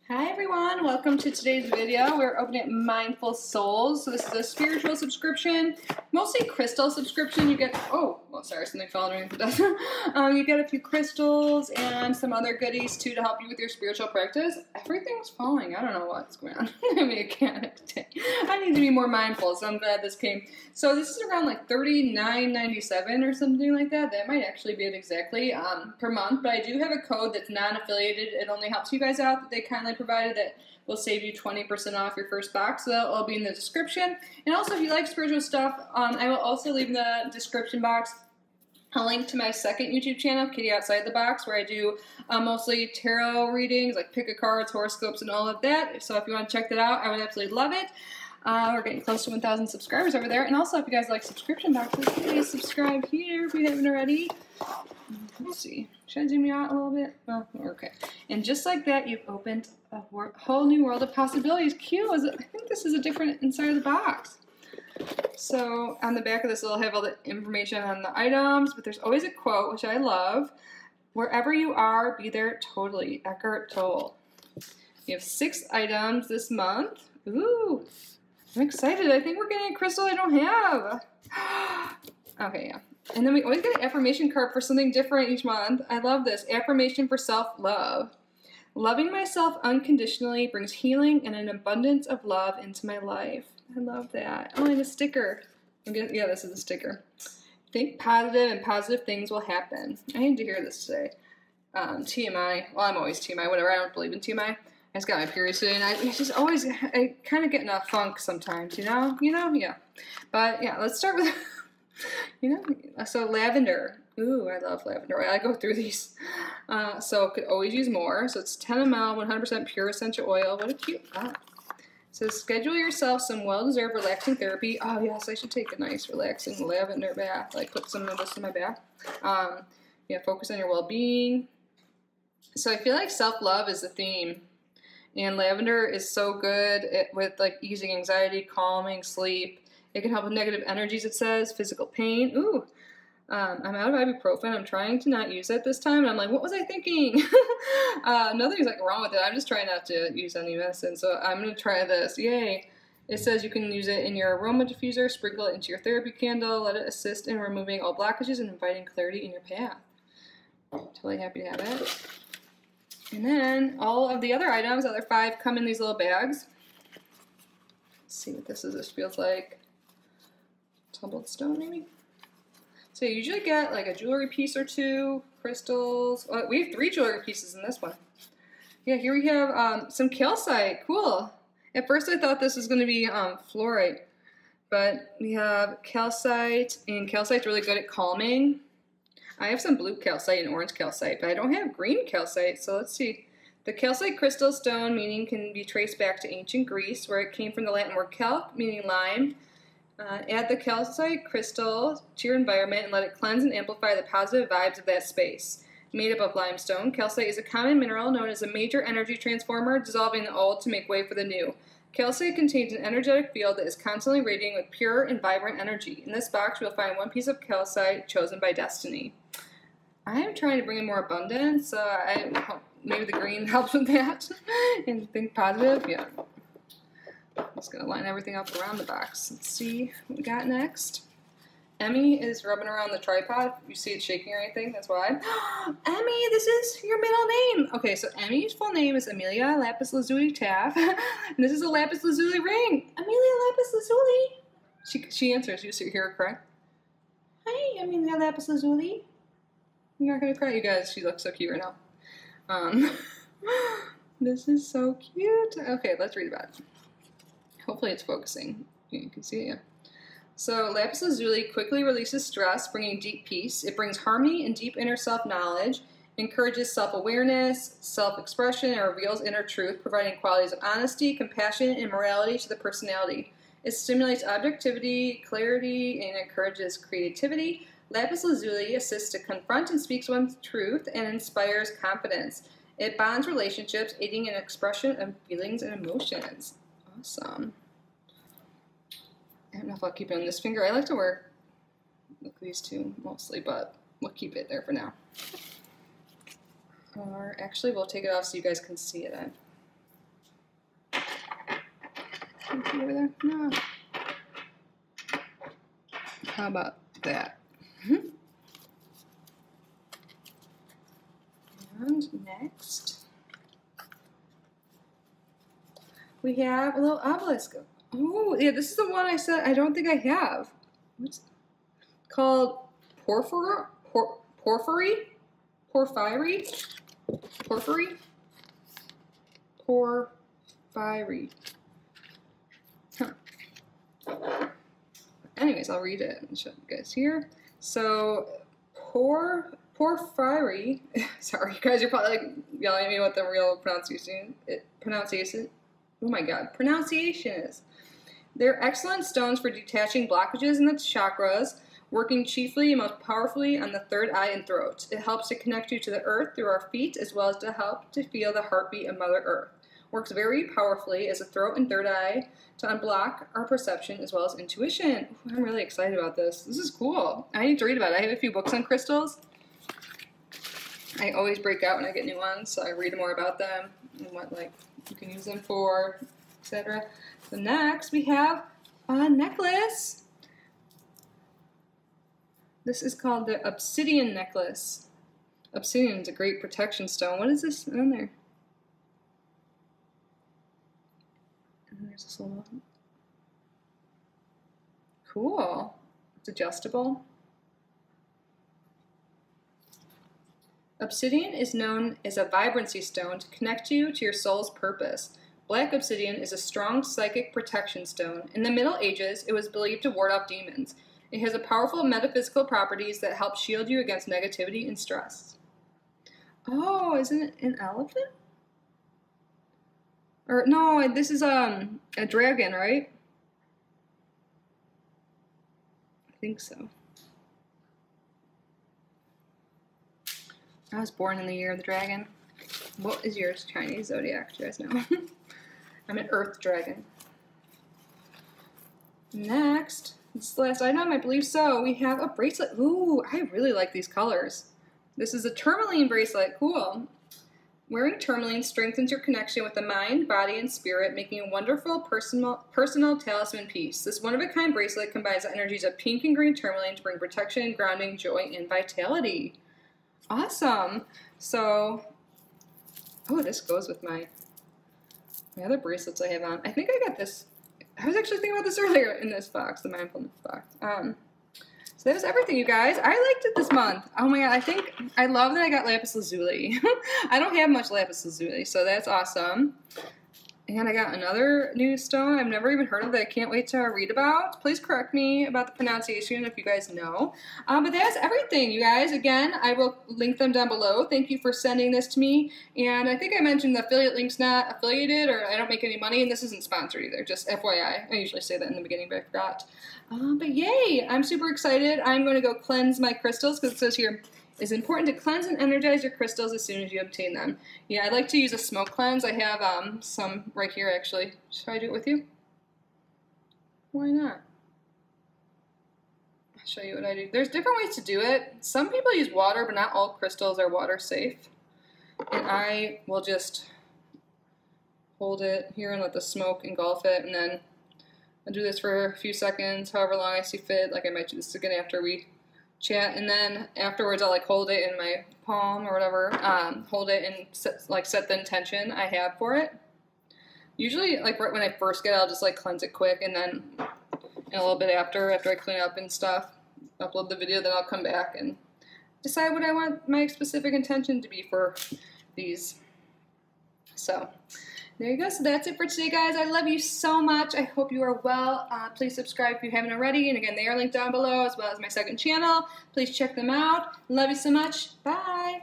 Hi everyone, welcome to today's video. We're opening up Mindful Souls. So this is a spiritual subscription, mostly crystal subscription. You get, sorry, something fell underneath the desk. You get a few crystals and some other goodies too to help you with your spiritual practice. Everything's falling. I don't know what's going on. I mean, I need to be more mindful, so I'm glad this came. So this is around like $39.97 or something like that. That might actually be it exactly per month, but I do have a code that's non-affiliated. It only helps you guys out that they kindly provided that will save you 20% off your first box. So that'll all be in the description. And also, if you like spiritual stuff, I will also leave in the description box a link to my second YouTube channel, Kitty Outside the Box, where I do mostly tarot readings, like pick a cards, horoscopes, and all of that. So if you want to check that out, I would absolutely love it. We're getting close to 1,000 subscribers over there. And also, if you guys like subscription boxes, please subscribe here if you haven't already. Let's see. Should I zoom you out a little bit? Oh, okay. And just like that, you've opened a whole new world of possibilities. Cute. I think this is a different inside of the box. So on the back of this, it'll have all the information on the items, but there's always a quote, which I love. Wherever you are, be there totally. Eckhart Tolle. You have 6 items this month. Ooh. I'm excited. I think we're getting a crystal I don't have. Okay, yeah. And then we always get an affirmation card for something different each month. I love this. Affirmation for self-love. Loving myself unconditionally brings healing and an abundance of love into my life. I love that. Oh, and a sticker. Yeah, this is a sticker. Think positive and positive things will happen. I need to hear this today. TMI. Well, I'm always TMI. Whatever. I don't believe in TMI. I just got my period today, and I kind of get in a funk sometimes, you know? Yeah. But, yeah, let's start with... So lavender. Ooh, I love lavender. I go through these. So could always use more. So it's 10 ml, 100% pure essential oil. What a cute box. So schedule yourself some well-deserved relaxing therapy. Oh yes, I should take a nice relaxing lavender bath. Like put some of this in my bath. Yeah, focus on your well-being. So I feel like self-love is the theme. And lavender is so good with like easing anxiety, calming, sleep. It can help with negative energies, it says, physical pain. Ooh, I'm out of ibuprofen. I'm trying to not use it this time. And I'm like, what was I thinking? Nothing's like wrong with it. I'm just trying not to use any medicine. So I'm going to try this. Yay. It says you can use it in your aroma diffuser, sprinkle it into your therapy candle, let it assist in removing all blockages and inviting clarity in your path. Totally happy to have it. And then all of the other items, other 5, come in these little bags. Let's see what this is. This feels like tumbled stone, maybe? So you usually get like a jewelry piece or 2, crystals. Oh, we have 3 jewelry pieces in this one. Yeah, here we have some calcite. Cool. At first I thought this was going to be fluorite, but we have calcite, and calcite's really good at calming. I have some blue calcite and orange calcite, but I don't have green calcite, so let's see. The calcite crystal stone meaning can be traced back to ancient Greece, where it came from the Latin word calc, meaning lime. Add the calcite crystal to your environment and let it cleanse and amplify the positive vibes of that space. Made up of limestone, calcite is a common mineral known as a major energy transformer, dissolving the old to make way for the new. Calcite contains an energetic field that is constantly radiating with pure and vibrant energy. In this box, you'll find 1 piece of calcite chosen by destiny. I am trying to bring in more abundance, so maybe the green helps with that. And think positive, yeah. I'm just going to line everything up around the box. Let's see what we got next. Emmy is rubbing around the tripod. You see it shaking or anything, that's why. Emmy, this is your middle name. Okay, so Emmy's full name is Amelia Lapis Lazuli Taff. And this is a lapis lazuli ring. Amelia Lapis Lazuli. She answers. You hear her cry. Hi, Amelia Lapis Lazuli. You're not going to cry, you guys. She looks so cute right now. This is so cute. Okay, let's read about it. Hopefully it's focusing. You can see it, yeah. So lapis lazuli quickly releases stress, bringing deep peace. It brings harmony and deep inner self-knowledge, encourages self-awareness, self-expression, and reveals inner truth, providing qualities of honesty, compassion, and morality to the personality. It stimulates objectivity, clarity, and encourages creativity. Lapis lazuli assists to confront and speaks one's truth and inspires confidence. It bonds relationships, aiding in expression of feelings and emotions. Awesome. I don't know if I'll keep it on this finger. I like to wear these 2 mostly, but we'll keep it there for now. Or actually, we'll take it off so you guys can see it. Over there? No. How about that? And next, we have a little obelisk. Oh, yeah, this is the one I said I don't think I have. What's it called? Porphyry? Porphyry? Porphyry? Huh. Anyways, I'll read it and show you guys here. So, porphyry. Sorry, you guys are probably like yelling at me what the real pronunciation is. They're excellent stones for detaching blockages in the chakras, working chiefly and most powerfully on the third eye and throat. It helps to connect you to the earth through our feet, as well as to help to feel the heartbeat of Mother Earth. Works very powerfully as a throat and third eye to unblock our perception as well as intuition. Ooh, I'm really excited about this. This is cool. I need to read about it. I have a few books on crystals. I always break out when I get new ones, so I read more about them and what like you can use them for, etc. So next we have a necklace. This is called the Obsidian Necklace. Obsidian is a great protection stone. What is this on there? And there's this little... Cool. It's adjustable. Obsidian is known as a vibrancy stone to connect you to your soul's purpose. Black obsidian is a strong psychic protection stone. In the Middle Ages, it was believed to ward off demons. It has a powerful metaphysical properties that help shield you against negativity and stress. Oh, isn't it an elephant? Or no, this is a dragon, right? I think so. I was born in the year of the dragon. What is your Chinese zodiac? Do you guys know? I'm an earth dragon. Next, this is the last item, I believe so. We have a bracelet. Ooh, I really like these colors. This is a Tourmaline bracelet. Cool. Wearing tourmaline strengthens your connection with the mind, body, and spirit, making a wonderful personal talisman piece. This one-of-a-kind bracelet combines the energies of pink and green tourmaline to bring protection, grounding, joy, and vitality. Awesome. So, oh, this goes with my other bracelets I have on. I think I got this. I was actually thinking about this earlier in this box, the mindfulness box. So that was everything, you guys. I liked it this month. Oh my god, I love that I got lapis lazuli. I don't have much lapis lazuli, so that's awesome. And I got another new stone I've never even heard of that I can't wait to read about. Please correct me about the pronunciation if you guys know. But that's everything, you guys. Again, I will link them down below. Thank you for sending this to me. And I think I mentioned the affiliate link's not affiliated, or I don't make any money, and this isn't sponsored either. Just FYI. I usually say that in the beginning, but I forgot. But yay! I'm super excited. I'm going to go cleanse my crystals, because it says here, it's important to cleanse and energize your crystals as soon as you obtain them. Yeah, I like to use a smoke cleanse. I have some right here, actually. Should I do it with you? Why not? I'll show you what I do. There's different ways to do it. Some people use water, but not all crystals are water safe. And I will just hold it here and let the smoke engulf it, and then I'll do this for a few seconds, however long I see fit. Like I might do this again after we chat, and then afterwards I'll like hold it in my palm or whatever, hold it and set the intention I have for it. Usually like right when I first get it, I'll just like cleanse it quick, and then in a little bit after I clean up and stuff, upload the video, then I'll come back and decide what I want my specific intention to be for these. So there you go. So that's it for today, guys. I love you so much. I hope you are well. Please subscribe if you haven't already. And again, they are linked down below, as well as my second channel. Please check them out. Love you so much. Bye.